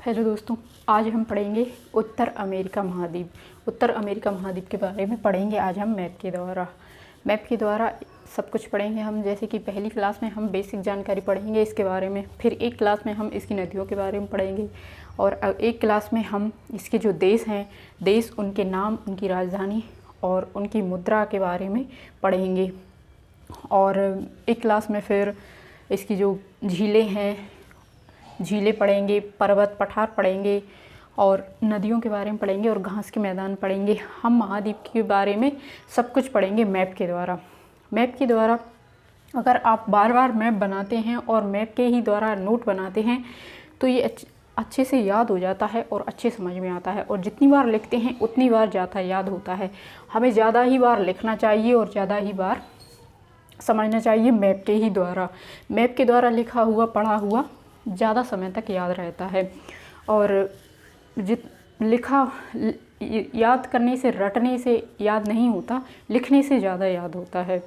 Hello दोस्तों, आज हम पढ़ेंगे उत्तर अमेरिका महाद्वीप। उत्तर अमेरिका महाद्वीप के बारे में पढ़ेंगे आज हम मैप के द्वारा सब कुछ पढ़ेंगे हम। जैसे कि पहली क्लास में हम बेसिक जानकारी पढ़ेंगे इसके बारे में, फिर एक क्लास में हम इसकी नदियों के बारे में पढ़ेंगे और एक क्लास में हम इसके जो देश हैं, देश, उनके नाम, उनकी राजधानी और उनकी मुद्रा के बारे में पढ़ेंगे। और एक क्लास में फिर इसकी जो झीलें हैं, झीलें पढ़ेंगे, पर्वत पठार पढ़ेंगे और नदियों के बारे में पढ़ेंगे और घास के मैदान पढ़ेंगे। हम महाद्वीप के बारे में सब कुछ पढ़ेंगे मैप के द्वारा। अगर आप बार बार मैप बनाते हैं और मैप के ही द्वारा नोट बनाते हैं तो ये अच्छे से याद हो जाता है और अच्छे समझ में आता है। और जितनी बार लिखते हैं उतनी बार ज़्यादा याद होता है। हमें ज़्यादा ही बार लिखना चाहिए और ज़्यादा ही बार समझना चाहिए मैप के ही द्वारा। मैप के द्वारा लिखा हुआ, पढ़ा हुआ ज़्यादा समय तक याद रहता है। और याद करने से, रटने से याद नहीं होता, लिखने से ज़्यादा याद होता है।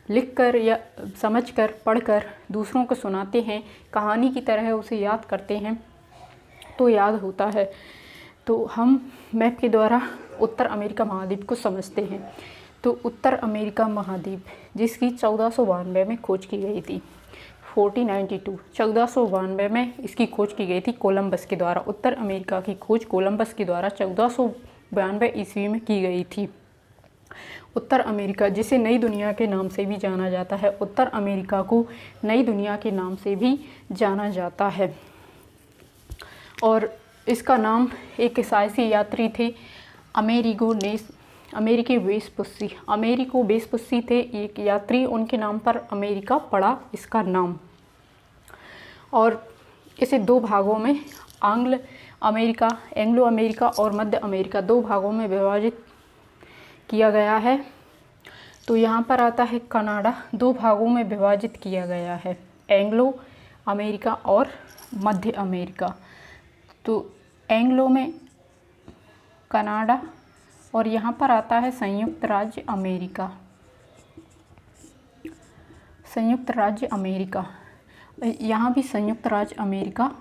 लिखकर या समझकर, पढ़कर दूसरों को सुनाते हैं, कहानी की तरह उसे याद करते हैं तो याद होता है। तो हम मैप के द्वारा उत्तर अमेरिका महाद्वीप को समझते हैं। तो उत्तर अमेरिका महाद्वीप, जिसकी 1492 में खोज की गई थी, 1492 में इसकी खोज की गई थी कोलंबस के द्वारा। उत्तर अमेरिका की खोज कोलंबस के द्वारा 1492 ईस्वी में की गई थी। उत्तर अमेरिका, जिसे नई दुनिया के नाम से भी जाना जाता है, उत्तर अमेरिका को नई दुनिया के नाम से भी जाना जाता है। और इसका नाम एक ईसाई यात्री थे, अमेरिको वेस्पुस्सी थे एक यात्री, उनके नाम पर अमेरिका पड़ा इसका नाम। और इसे दो भागों में, एंग्लो अमेरिका और मध्य अमेरिका, दो भागों में विभाजित किया गया है। तो यहाँ पर आता है कनाडा, दो भागों में विभाजित किया गया है, एंग्लो अमेरिका और मध्य अमेरिका। तो एंग्लो में कनाडा और यहाँ पर आता है संयुक्त राज्य अमेरिका। यहाँ भी संयुक्त राज्य अमेरिका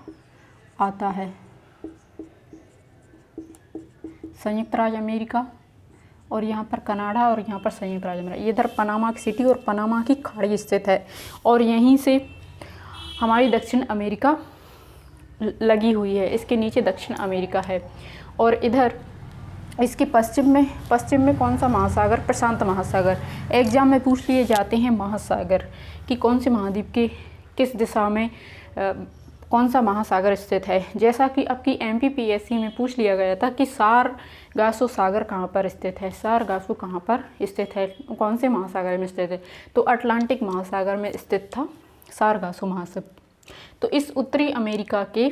आता है, संयुक्त राज्य अमेरिका, और यहाँ पर कनाडा और यहाँ पर संयुक्त राज्य अमेरिका। इधर पनामा की सिटी और पनामा की खाड़ी स्थित है और यहीं से हमारी दक्षिण अमेरिका लगी हुई है। इसके नीचे दक्षिण अमेरिका है। और इधर इसके पश्चिम में कौन सा महासागर? प्रशांत महासागर। एग्जाम में पूछ लिए जाते हैं महासागर कि कौन से महाद्वीप के किस दिशा में कौन सा महासागर स्थित है। जैसा कि आपकी MPPSC में पूछ लिया गया था कि सारगासो सागर कहाँ पर स्थित है, सारगासो कहाँ पर स्थित है, कौन से महासागर में स्थित है? तो अटलांटिक महासागर में स्थित था सारगासो महासागर। तो इस उत्तरी अमेरिका के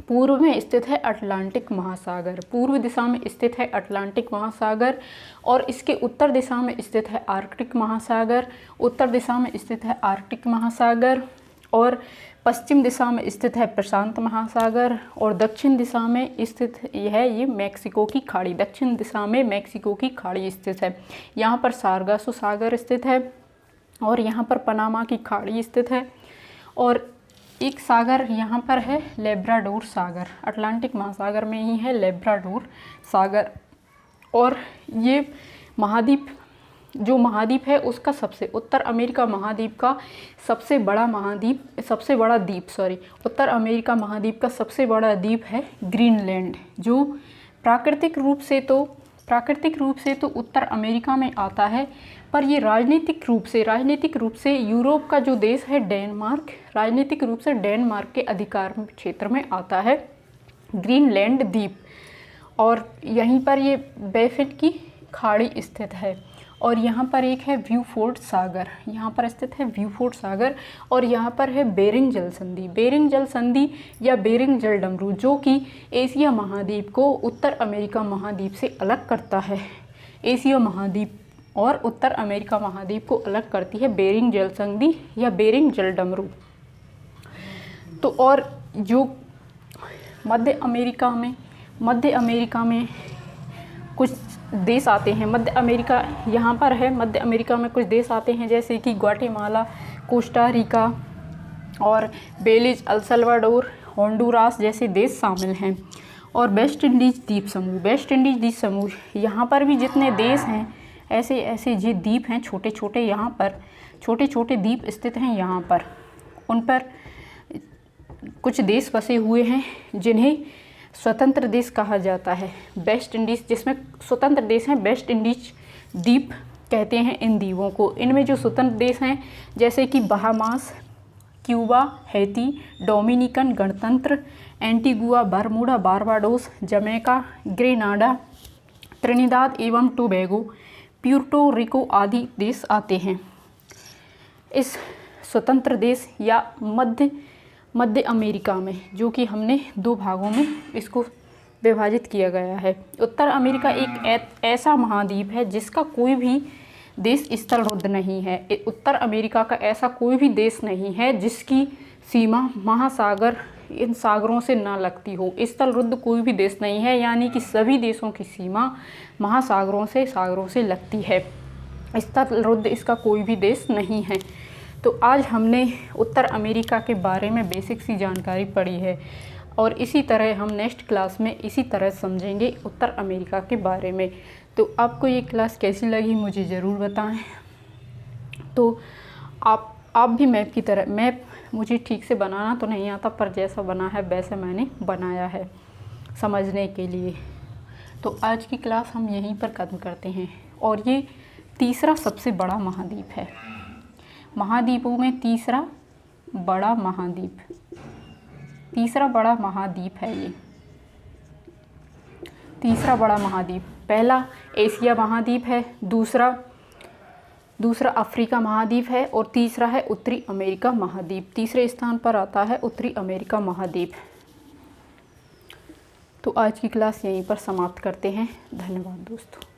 पूर्व में स्थित है अटलांटिक महासागर, पूर्व दिशा में स्थित है अटलांटिक महासागर। और इसके उत्तर दिशा में स्थित है आर्कटिक महासागर, उत्तर दिशा में स्थित है आर्कटिक महासागर। और पश्चिम दिशा में स्थित है प्रशांत महासागर। और दक्षिण दिशा में स्थित ये मैक्सिको की खाड़ी, दक्षिण दिशा में मैक्सिको की खाड़ी स्थित है। यहाँ पर सारगासो सागर स्थित है और यहाँ पर पनामा की खाड़ी स्थित है। और एक सागर यहाँ पर है लेब्राडोर सागर, अटलांटिक महासागर में ही है लेब्राडोर सागर। और ये महाद्वीप, जो महाद्वीप है उसका उत्तर अमेरिका महाद्वीप का सबसे बड़ा उत्तर अमेरिका महाद्वीप का सबसे बड़ा द्वीप है ग्रीनलैंड, जो प्राकृतिक रूप से तो उत्तर अमेरिका में आता है, पर ये राजनीतिक रूप से यूरोप का जो देश है डेनमार्क, राजनीतिक रूप से डेनमार्क के अधिकार क्षेत्र में आता है ग्रीनलैंड द्वीप। और यहीं पर ये बेफिन की खाड़ी स्थित है। और यहाँ पर एक है ब्यूफोर्ट सागर, यहाँ पर स्थित है ब्यूफोर्ट सागर। और यहाँ पर है बेरिंग जल संधि या बेरिंग जल डमरू, जो कि एशिया महाद्वीप को उत्तर अमेरिका महाद्वीप से अलग करता है। एशिया महाद्वीप और उत्तर अमेरिका महाद्वीप को अलग करती है बेरिंग जल संधि या बेरिंग जल डमरू। तो और जो मध्य अमेरिका में कुछ देश आते हैं, मध्य अमेरिका यहाँ पर है, मध्य अमेरिका में कुछ देश आते हैं जैसे कि ग्वाटेमाला, कोस्टा रिका और बेलिज, अल सल्वाडोर होंडुरास जैसे देश शामिल हैं। और वेस्ट इंडीज़ द्वीप समूह, वेस्ट इंडीज़ द्वीप समूह, यहाँ पर भी जितने देश हैं ऐसे ऐसे ये द्वीप हैं छोटे छोटे, यहाँ पर छोटे छोटे द्वीप स्थित हैं। यहाँ पर उन पर कुछ देश बसे हुए हैं जिन्हें स्वतंत्र देश कहा जाता है। वेस्ट इंडीज़ जिसमें स्वतंत्र देश हैं, वेस्ट इंडीज द्वीप कहते हैं इन द्वीपों को। इनमें जो स्वतंत्र देश हैं जैसे कि बहामास, क्यूबा, हैती, डोमिनिकन गणतंत्र, Antigua, Bermuda, Barbados, Jamaica, Grenada, Trinidad एवं टोबैगो, प्यूर्टो रिको आदि देश आते हैं। इस स्वतंत्र देश या मध्य अमेरिका में, जो कि हमने 2 भागों में इसको विभाजित किया गया है। उत्तर अमेरिका एक ऐसा महाद्वीप है जिसका कोई भी देश स्थलरुद्ध नहीं है। उत्तर अमेरिका का ऐसा कोई भी देश नहीं है जिसकी सीमा महासागर, इन सागरों से ना लगती हो। स्थलरुद्ध कोई भी देश नहीं है, यानी कि सभी देशों की सीमा महासागरों से, सागरों से लगती है। स्थलरुद्ध इसका कोई भी देश नहीं है। तो आज हमने उत्तर अमेरिका के बारे में बेसिक सी जानकारी पढ़ी है और इसी तरह हम नेक्स्ट क्लास में इसी तरह समझेंगे उत्तर अमेरिका के बारे में। तो आपको ये क्लास कैसी लगी मुझे ज़रूर बताएं। तो आप भी मैप की तरह, मैप मुझे ठीक से बनाना तो नहीं आता, पर जैसा बना है वैसे मैंने बनाया है समझने के लिए। तो आज की क्लास हम यहीं पर ख़त्म करते हैं। और ये तीसरा सबसे बड़ा महाद्वीप है, महाद्वीपों में तीसरा बड़ा महाद्वीप, तीसरा बड़ा महाद्वीप है ये, तीसरा बड़ा महाद्वीप। पहला एशिया महाद्वीप है, दूसरा अफ्रीका महाद्वीप है और तीसरा है उत्तरी अमेरिका महाद्वीप। तीसरे स्थान पर आता है उत्तरी अमेरिका महाद्वीप। तो आज की क्लास यहीं पर समाप्त करते हैं। धन्यवाद दोस्तों।